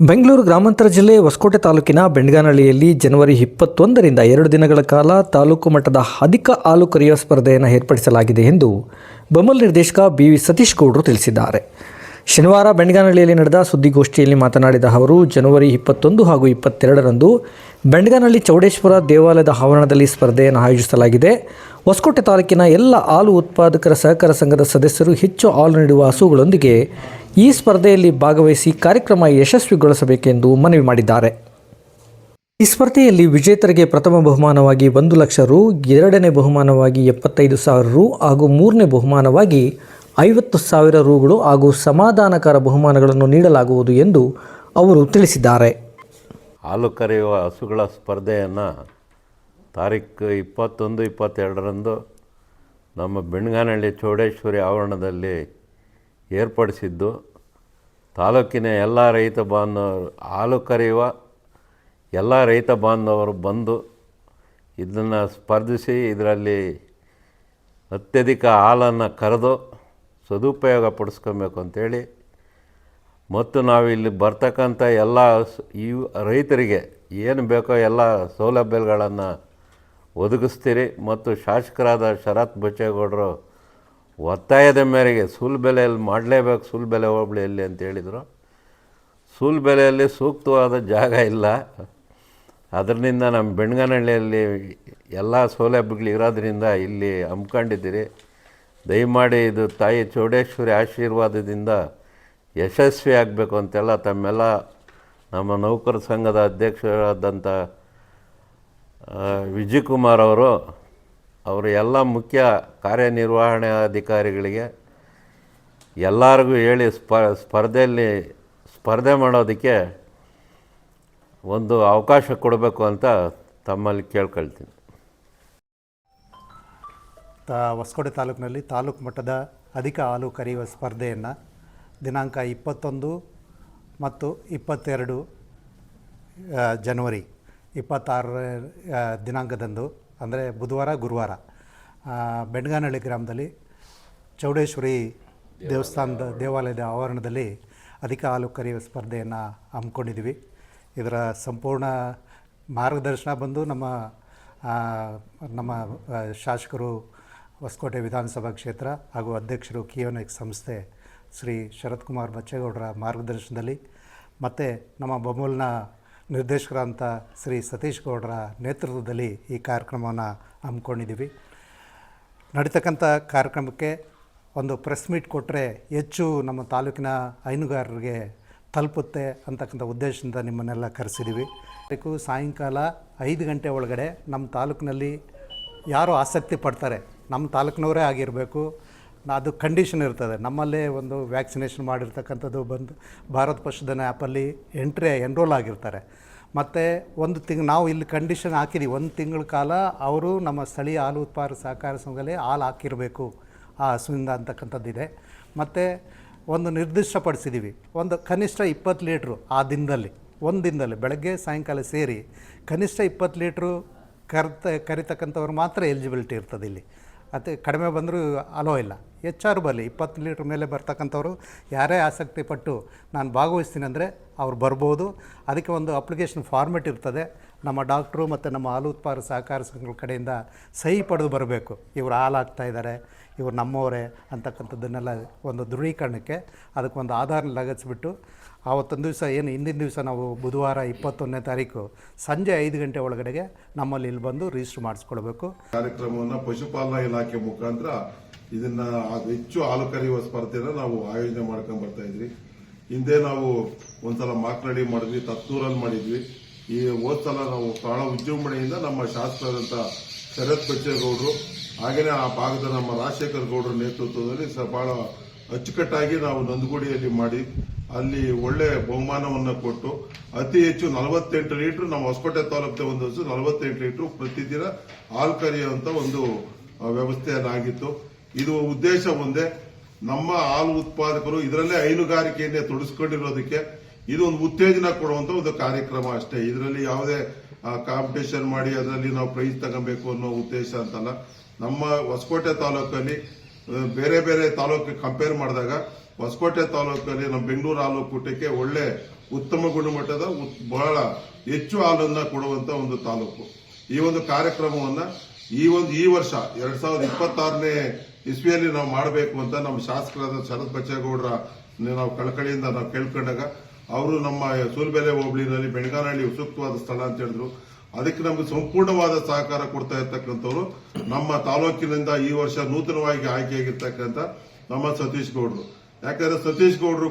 ಬೆಂಗಳೂರು ಗ್ರಾಮಾಂತರ ಜಿಲ್ಲೆ ಹೊಸಕೋಟೆ ತಾಲೂಕಿನ ಬೆಂಡಗಾನಹಳ್ಳಿಯಲ್ಲಿ ಜನವರಿ 21ರಿಂದ 2 ದಿನಗಳ ಕಾಲ ತಾಲೂಕು ಮಟ್ಟದ ಅಧಿಕ ಹಾಲು ಕರೆಯುವ ಸ್ಪರ್ಧೆಯನ್ನು ಏರ್ಪಡಿಸಲಾಗಿದೆ ಎಂದು ಬಮಲ್ ನಿರ್ದೇಶಕ ಬಿ.ವಿ. ಸತೀಶ್ ಗೌಡರು ತಿಳಿಸಿದ್ದಾರೆ. ಶನಿವಾರ ಬೆಂಡಗಾನಹಳ್ಳಿಯಲ್ಲಿ ನಡೆದ ಸುದ್ದಿಗೋಷ್ಠಿಯಲ್ಲಿ ಮಾತನಾಡಿದ ಅವರು, ಜನವರಿ 21 ಹಾಗೂ 22ರಂದು ಬೆಂಡಗಾನಹಳ್ಳಿ ಚೌಡೇಶ್ವರ ದೇವಾಲಯದ ಆವರಣದಲ್ಲಿ ಸ್ಪರ್ಧೆಯನ್ನು ಆಯೋಜಿಸಲಾಗಿದೆ. ಹೊಸಕೋಟೆ ತಾಲೂಕಿನ ಎಲ್ಲ ಹಾಲು ಉತ್ಪಾದಕರ ಸಹಕಾರ ಸಂಘದ ಸದಸ್ಯರು ಹೆಚ್ಚು ಹಾಲು ನೀಡುವ ಹಸುಗಳೊಂದಿಗೆ ಈ ಸ್ಪರ್ಧೆಯಲ್ಲಿ ಭಾಗವಹಿಸಿ ಕಾರ್ಯಕ್ರಮ ಯಶಸ್ವಿಗೊಳಿಸಬೇಕೆಂದು ಮನವಿ ಮಾಡಿದ್ದಾರೆ. ಈ ಸ್ಪರ್ಧೆಯಲ್ಲಿ ವಿಜೇತರಿಗೆ ಪ್ರಥಮ ಬಹುಮಾನವಾಗಿ 1 ಲಕ್ಷ ರು, ಎರಡನೇ ಬಹುಮಾನವಾಗಿ 75,000 ರು ಹಾಗೂ ಮೂರನೇ ಬಹುಮಾನವಾಗಿ 50,000 ರುಗಳು ಹಾಗೂ ಸಮಾಧಾನಕರ ಬಹುಮಾನಗಳನ್ನು ನೀಡಲಾಗುವುದು ಎಂದು ಅವರು ತಿಳಿಸಿದ್ದಾರೆ. ಹಾಲು ಕರೆಯುವ ಹಸುಗಳ ಸ್ಪರ್ಧೆಯನ್ನು ತಾರೀಕು 21, 22ರಂದು ನಮ್ಮ ಬೆಂಡಗಾನಹಳ್ಳಿ ಚೌಡೇಶ್ವರಿ ಆವರಣದಲ್ಲಿ ಏರ್ಪಡಿಸಿದ್ದು, ತಾಲೂಕಿನ ಎಲ್ಲ ರೈತ ಬಾಂಧವರು, ಹಾಲು ಕರೆಯುವ ಎಲ್ಲ ರೈತ ಬಾಂಧವರು ಬಂದು ಇದನ್ನು ಸ್ಪರ್ಧಿಸಿ ಇದರಲ್ಲಿ ಅತ್ಯಧಿಕ ಹಾಲನ್ನು ಕರೆದು ಸದುಪಯೋಗ ಪಡಿಸ್ಕೊಬೇಕು ಅಂಥೇಳಿ, ಮತ್ತು ನಾವಿಲ್ಲಿ ಬರ್ತಕ್ಕಂಥ ಎಲ್ಲ ಈ ರೈತರಿಗೆ ಏನು ಬೇಕೋ ಎಲ್ಲ ಸೌಲಭ್ಯಗಳನ್ನು ಒದಗಿಸ್ತೀರಿ. ಮತ್ತು ಶಾಸಕರಾದ ಶರತ್ ಬಚ್ಚೇಗೌಡರು ಒತ್ತಾಯದ ಮೇರೆಗೆ ಸೂಲುಬೆಲೆಯಲ್ಲಿ ಮಾಡಲೇಬೇಕು, ಸೂಲುಬೆಲೆ ಹೋಬಳಿಯಲ್ಲಿ ಅಂತ ಹೇಳಿದರು. ಸೂಲುಬೆಲೆಯಲ್ಲಿ ಸೂಕ್ತವಾದ ಜಾಗ ಇಲ್ಲ, ಅದರಿಂದ ನಮ್ಮ ಬೆಂಡಗಾನಹಳ್ಳಿಯಲ್ಲಿ ಎಲ್ಲ ಸೌಲಭ್ಯಗಳು ಇರೋದ್ರಿಂದ ಇಲ್ಲಿ ಹಮ್ಮಿಕೊಂಡಿದ್ದೀರಿ. ದಯಮಾಡಿ ಇದು ತಾಯಿ ಚೌಡೇಶ್ವರಿ ಆಶೀರ್ವಾದದಿಂದ ಯಶಸ್ವಿ ಆಗಬೇಕು ಅಂತೆಲ್ಲ ತಮ್ಮೆಲ್ಲ ನಮ್ಮ ನೌಕರ ಸಂಘದ ಅಧ್ಯಕ್ಷರಾದಂಥ ವಿಜಯಕುಮಾರ್ ಅವರು ಎಲ್ಲ ಮುಖ್ಯ ಕಾರ್ಯನಿರ್ವಹಣಾ ಅಧಿಕಾರಿಗಳಿಗೆ ಎಲ್ಲರಿಗೂ ಹೇಳಿ ಸ್ಪರ್ಧೆ ಮಾಡೋದಕ್ಕೆ ಒಂದು ಅವಕಾಶ ಕೊಡಬೇಕು ಅಂತ ತಮ್ಮಲ್ಲಿ ಕೇಳ್ಕೊಳ್ತೀನಿ. ಹೊಸಕೋಟೆ ತಾಲೂಕಿನಲ್ಲಿ ತಾಲೂಕು ಮಟ್ಟದ ಅಧಿಕ ಹಾಲು ಕರೆಯುವ ಸ್ಪರ್ಧೆಯನ್ನು ದಿನಾಂಕ 21 ಮತ್ತು 22 ಜನವರಿ 26 ದಿನಾಂಕದಂದು, ಅಂದರೆ ಬುಧವಾರ ಗುರುವಾರ, ಬೆಂಡಗಾನಹಳ್ಳಿ ಗ್ರಾಮದಲ್ಲಿ ಚೌಡೇಶ್ವರಿ ದೇವಾಲಯದ ಆವರಣದಲ್ಲಿ ಅಧಿಕ ಹಾಲು ಕರೆಯುವ ಸ್ಪರ್ಧೆಯನ್ನು ಹಮ್ಮಿಕೊಂಡಿದ್ದೀವಿ. ಇದರ ಸಂಪೂರ್ಣ ಮಾರ್ಗದರ್ಶನ ಬಂದು ನಮ್ಮ ಶಾಸಕರು ಹೊಸಕೋಟೆ ವಿಧಾನಸಭಾ ಕ್ಷೇತ್ರ ಹಾಗೂ ಅಧ್ಯಕ್ಷರು ಕಿಯೋನೆಕ್ಸ್ ಸಂಸ್ಥೆ ಶ್ರೀ ಶರತ್ ಕುಮಾರ್ ಬಚ್ಚೇಗೌಡರ ಮಾರ್ಗದರ್ಶನದಲ್ಲಿ, ಮತ್ತು ನಮ್ಮ ಬಮೂಲ್ನ ನಿರ್ದೇಶಕರಾದಂಥ ಶ್ರೀ ಸತೀಶ್ ಗೌಡರ ನೇತೃತ್ವದಲ್ಲಿ ಈ ಕಾರ್ಯಕ್ರಮವನ್ನು ಹಮ್ಮಿಕೊಂಡಿದ್ದೀವಿ. ನಡೀತಕ್ಕಂಥ ಕಾರ್ಯಕ್ರಮಕ್ಕೆ ಒಂದು ಪ್ರೆಸ್ ಮೀಟ್ ಕೊಟ್ಟರೆ ಹೆಚ್ಚು ನಮ್ಮ ತಾಲೂಕಿನ ಹೈನುಗಾರರಿಗೆ ತಲುಪುತ್ತೆ ಅಂತಕ್ಕಂಥ ಉದ್ದೇಶದಿಂದ ನಿಮ್ಮನ್ನೆಲ್ಲ ಕರೆಸಿದ್ದೀವಿ. ಸಾಯಂಕಾಲ 5 ಗಂಟೆ ಒಳಗಡೆ ನಮ್ಮ ತಾಲೂಕಿನಲ್ಲಿ ಯಾರು ಆಸಕ್ತಿ ಪಡ್ತಾರೆ, ನಮ್ಮ ತಾಲೂಕಿನವರೇ ಆಗಿರಬೇಕು, ಅದು ಕಂಡೀಷನ್ ಇರ್ತದೆ. ನಮ್ಮಲ್ಲೇ ಒಂದು ವ್ಯಾಕ್ಸಿನೇಷನ್ ಮಾಡಿರ್ತಕ್ಕಂಥದ್ದು ಬಂದು ಭಾರತ್ ಪಶುಧನ ಆ್ಯಪಲ್ಲಿ ಎನ್ರೋಲ್ ಆಗಿರ್ತಾರೆ. ಮತ್ತು ನಾವು ಇಲ್ಲಿ ಕಂಡೀಷನ್ ಹಾಕಿದ್ದೀವಿ, 1 ತಿಂಗಳ ಕಾಲ ಅವರು ನಮ್ಮ ಸ್ಥಳೀಯ ಹಾಲು ಉತ್ಪಾದಕ ಸಹಕಾರ ಸಂಘದಲ್ಲಿ ಹಾಲು ಹಾಕಿರಬೇಕು ಆ ಹಸುವಿಂದ ಅಂತಕ್ಕಂಥದ್ದಿದೆ. ಮತ್ತು ಒಂದು ನಿರ್ದಿಷ್ಟಪಡಿಸಿದ್ದೀವಿ, ಒಂದು ಕನಿಷ್ಠ 20 ಲೀಟ್ರು ಆ ದಿನದಲ್ಲಿ, ಒಂದು ದಿನದಲ್ಲಿ ಬೆಳಗ್ಗೆ ಸಾಯಂಕಾಲ ಸೇರಿ ಕನಿಷ್ಠ 20 ಲೀಟ್ರು ಕರಿತಕ್ಕಂಥವ್ರು ಮಾತ್ರ ಎಲಿಜಿಬಿಲಿಟಿ ಇರ್ತದೆ. ಇಲ್ಲಿ ಮತ್ತು ಕಡಿಮೆ ಬಂದರೂ ಅಲೋ ಇಲ್ಲ, ಹೆಚ್ಚಾರು ಬರಲಿ. 20 ಲೀಟ್ರ್ ಮೇಲೆ ಬರ್ತಕ್ಕಂಥವ್ರು ಯಾರೇ ಆಸಕ್ತಿ ಪಟ್ಟು ನಾನು ಭಾಗವಹಿಸ್ತೀನಿ ಅಂದರೆ ಅವ್ರು ಬರ್ಬೋದು. ಅದಕ್ಕೆ ಒಂದು ಅಪ್ಲಿಕೇಶನ್ ಫಾರ್ಮೆಟ್ ಇರ್ತದೆ. ನಮ್ಮ ಡಾಕ್ಟ್ರು ಮತ್ತು ನಮ್ಮ ಹಾಲು ಉತ್ಪಾದಕ ಸಹಕಾರ ಸಂಘಗಳ ಕಡೆಯಿಂದ ಸಹಿ ಪಡೆದು ಬರಬೇಕು, ಇವರು ಹಾಲು ಹಾಕ್ತಾಯಿದ್ದಾರೆ, ಇವರು ನಮ್ಮವರೇ ಅಂತಕ್ಕಂಥದ್ದನ್ನೆಲ್ಲ ಒಂದು ದೃಢೀಕರಣಕ್ಕೆ ಅದಕ್ಕೊಂದು ಆಧಾರ ಲಗತ್ಸ್ಬಿಟ್ಟು ಆವತ್ತೊಂದು ದಿವಸ ಹಿಂದಿನ ದಿವಸ ನಾವು ಬುಧವಾರ 21ನೇ ತಾರೀಕು ಸಂಜೆ 5 ಗಂಟೆ ಒಳಗಡೆಗೆ ನಮ್ಮಲ್ಲಿ ಇಲ್ಲಿ ಬಂದು ರಿಜಿಸ್ಟರ್ ಮಾಡಿಸ್ಕೊಳ್ಬೇಕು. ಕಾರ್ಯಕ್ರಮವನ್ನು ಪಶುಪಾಲನಾ ಇಲಾಖೆ ಮುಖಾಂತರ ಇದನ್ನ ಹೆಚ್ಚು ಹಾಲು ಕರೆಯುವ ಸ್ಪರ್ಧೆನ ನಾವು ಆಯೋಜನೆ ಮಾಡ್ಕೊಂಡು ಬರ್ತಾ ಇದ್ವಿ. ಹಿಂದೆ ನಾವು ಒಂದ್ಸಲ ಮಾಕನಹಳ್ಳಿ ಮಾಡಿದ್ವಿ, ತತ್ನೂರಲ್ಲಿ ಮಾಡಿದ್ವಿ. ಈ ಹೋದ ಸಲ ನಾವು ಬಹಳ ವಿಜೃಂಭಣೆಯಿಂದ ನಮ್ಮ ಶಾಸಕರಾದಂಥ ಶರತ್ ಬಚ್ಚೇಗೌಡರು ಹಾಗೆಯೇ ಆ ಭಾಗದ ನಮ್ಮ ರಾಜಶೇಖರ್ ಗೌಡರ ನೇತೃತ್ವದಲ್ಲಿ ಬಹಳ ಅಚ್ಚುಕಟ್ಟಾಗಿ ನಾವು ನಂದಗುಡಿಯಲ್ಲಿ ಮಾಡಿ ಅಲ್ಲಿ ಒಳ್ಳೆ ಬಹುಮಾನವನ್ನು ಕೊಟ್ಟು ಅತಿ ಹೆಚ್ಚು 48 ಲೀಟರ್ ನಮ್ಮ ಹೊಸಕೋಟೆ ತಾಲೂಕಿನ ಒಂದು 48 ಲೀಟರ್ ಪ್ರತಿದಿನ ಹಾಲು ಕರೆಯುವಂತ ಒಂದು ವ್ಯವಸ್ಥೆಯನ್ನಾಗಿತ್ತು. ಇದು ಉದ್ದೇಶ ಒಂದೇ, ನಮ್ಮ ಹಾಲು ಉತ್ಪಾದಕರು ಇದರಲ್ಲೇ ಹೈನುಗಾರಿಕೆಯನ್ನೇ ತೊಡಗಿಸಿಕೊಂಡಿರೋದಕ್ಕೆ ಇದು ಒಂದು ಉತ್ತೇಜನ ಕೊಡುವಂತ ಒಂದು ಕಾರ್ಯಕ್ರಮ ಅಷ್ಟೇ. ಇದರಲ್ಲಿ ಯಾವುದೇ ಕಾಂಪಿಟೇಷನ್ ಮಾಡಿ ಅದರಲ್ಲಿ ನಾವು ಪ್ರೈಸ್ ತಗೋಬೇಕು ಅನ್ನೋ ಉದ್ದೇಶ ಅಂತಲ್ಲ. ನಮ್ಮ ಹೊಸಕೋಟೆ ತಾಲೂಕಲ್ಲಿ ಬೇರೆ ಬೇರೆ ತಾಲೂಕಿಗೆ ಕಂಪೇರ್ ಮಾಡಿದಾಗ ಹೊಸಕೋಟೆ ತಾಲೂಕಲ್ಲಿ ನಮ್ಮ ಬೆಂಗಳೂರು ಹಾಲು ಕೂಟಕ್ಕೆ ಒಳ್ಳೆ ಉತ್ತಮ ಗುಣಮಟ್ಟದ ಬಹಳ ಹೆಚ್ಚು ಹಾಲನ್ನ ಕೊಡುವಂತ ಒಂದು ತಾಲೂಕು. ಈ ಒಂದು ಕಾರ್ಯಕ್ರಮವನ್ನ ಈ ವರ್ಷ 2026ನೇ ಇಸ್ವಿಯಲ್ಲಿ ನಾವು ಮಾಡಬೇಕು ಅಂತ ನಮ್ಮ ಶಾಸಕರಾದ ಶರತ್ ಬಚ್ಚೇಗೌಡರ ನಾವು ಕಳಕಳಿಯಿಂದ ನಾವು ಕೇಳ್ಕೊಂಡಾಗ ಅವರು ನಮ್ಮ ಸೂಲ್ಬೆಲೆ ಹೋಬಳಿನಲ್ಲಿ ಬೆಣಗಾನಹಳ್ಳಿ ಸೂಕ್ತವಾದ ಸ್ಥಳ ಅಂತ ಹೇಳಿದ್ರು. ಅದಕ್ಕೆ ನಮಗೆ ಸಂಪೂರ್ಣವಾದ ಸಹಕಾರ ಕೊಡ್ತಾ ಇರ್ತಕ್ಕಂಥವ್ರು ನಮ್ಮ ತಾಲೂಕಿನಿಂದ ಈ ವರ್ಷ ನೂತನವಾಗಿ ಆಯ್ಕೆಯಾಗಿರ್ತಕ್ಕಂಥ ನಮ್ಮ ಸತೀಶ್ ಗೌಡರು. ಯಾಕಂದ್ರೆ ಸತೀಶ್ ಗೌಡರು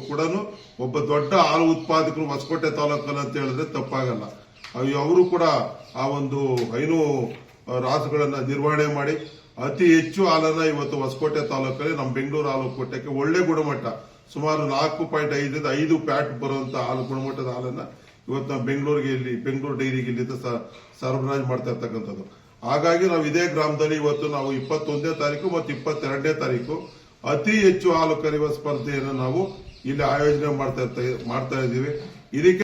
ಕೂಡ ಒಬ್ಬ ದೊಡ್ಡ ಹಾಲು ಉತ್ಪಾದಕರು ಹೊಸಕೋಟೆ ತಾಲೂಕಲ್ಲಿ ಅಂತ ಹೇಳಿದ್ರೆ ತಪ್ಪಾಗಲ್ಲ. ಅವರು ಕೂಡ ಆ ಒಂದು ಹೈನು ರಾಸುಗಳನ್ನ ನಿರ್ವಹಣೆ ಮಾಡಿ ಅತಿ ಹೆಚ್ಚು ಹಾಲನ್ನ ಇವತ್ತು ಹೊಸಕೋಟೆ ತಾಲೂಕಲ್ಲಿ ನಮ್ಮ ಬೆಂಗಳೂರು ಹಾಲು ಕೊಟ್ಟಕ್ಕೆ ಒಳ್ಳೆ ಗುಣಮಟ್ಟ ಸುಮಾರು 4.5 5 ಪ್ಯಾಟ್ ಬರುವಂತ ಹಾಲು ಗುಣಮಟ್ಟದ ಹಾಲನ್ನ ಇವತ್ತು ನಾವು ಬೆಂಗಳೂರು ಡೈರಿಗೆ ಇಲ್ಲಿಂದ ಸರಬರಾಜು ಮಾಡ್ತಾ ಇರ್ತಕ್ಕಂಥದ್ದು. ಹಾಗಾಗಿ ನಾವು ಇದೇ ಗ್ರಾಮದಲ್ಲಿ ಇವತ್ತು ನಾವು 21ನೇ ತಾರೀಕು ಮತ್ತು 22ನೇ ತಾರೀಕು ಅತಿ ಹೆಚ್ಚು ಹಾಲು ಕರೆಯುವ ಸ್ಪರ್ಧೆಯನ್ನು ನಾವು ಇಲ್ಲಿ ಆಯೋಜನೆ ಮಾಡ್ತಾ ಇದ್ದೀವಿ. ಇದಕ್ಕೆ